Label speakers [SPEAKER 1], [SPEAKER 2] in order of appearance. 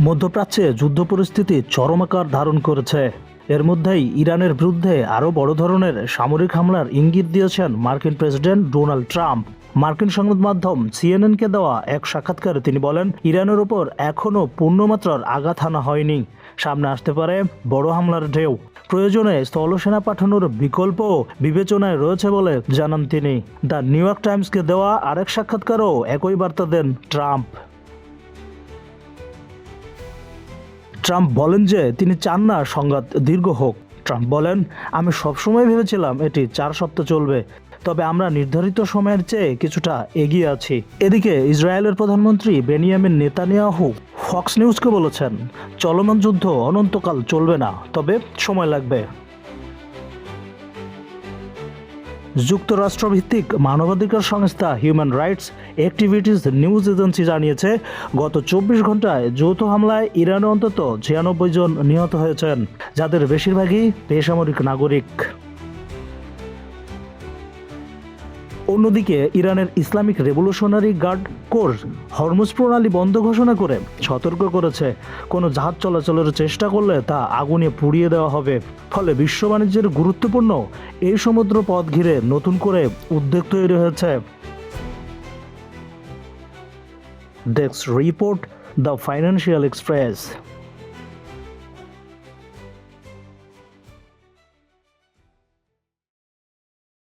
[SPEAKER 1] মধ্যপ্রাচ্যে যুদ্ধ পরিস্থিতি চরম আকার ধারণ করেছে। এর মধ্যেই ইরানের বিরুদ্ধে আরও বড় ধরনের সামরিক হামলার ইঙ্গিত দিয়েছেন মার্কিন প্রেসিডেন্ট ডোনাল্ড ট্রাম্প। মার্কিন সংবাদ মাধ্যম সিএনএনকে দেওয়া এক সাক্ষাৎকারে তিনি বলেন, ইরানের উপর এখনও পূর্ণমাত্রার আঘাত হানা হয়নি, সামনে আসতে পারে বড় হামলার ঢেউ। প্রয়োজনে স্থলসেনা পাঠানোর বিকল্প বিবেচনায় রয়েছে বলে জানান তিনি। দ্য নিউ ইয়র্ক টাইমসকে দেওয়া আরেক সাক্ষাৎকারেও একই বার্তা দেন ট্রাম্প। ট্রাম্প বলেন যে তিনি চান না সংঘাত দীর্ঘ হোক। ট্রাম্প বলেন, আমি সবসময় ভেবেছিলাম এটি 4 সপ্তাহ চলবে, তবে আমরা নির্ধারিত সময়ের চেয়ে কিছুটা এগিয়ে আছি। এদিকে ইসরায়েলের প্রধানমন্ত্রী বেনিয়ামিন নেতানিয়াহু ফক্স নিউজকে বলেছেন, চলমান যুদ্ধ অনন্তকাল চলবে না, তবে সময় লাগবে। যুক্তরাষ্ট্রভিত্তিক মানবাধিকার সংস্থা human rights activities news agency জানিয়েছে, গত 24 ঘন্টায় যৌথ হামলায় ইরানে অন্তত 96 জন নিহত হয়েছেন, যাদের বেশিরভাগই বেসামরিক নাগরিক। অন্যদিকে ইরানের Islamic revolutionary guard corps Hormuz প্রণালী বন্ধ ঘোষণা করে সতর্ক করেছে, কোনো জাহাজ চলাচলের চেষ্টা করলে তা আগুনে পুড়িয়ে দেওয়া হবে। ফলে বিশ্ব বাণিজ্যের গুরুত্বপূর্ণ এই সমুদ্র পথ ঘিরে নতুন করে উদ্বেগ তৈরি হয়েছে। Desk report, the financial express.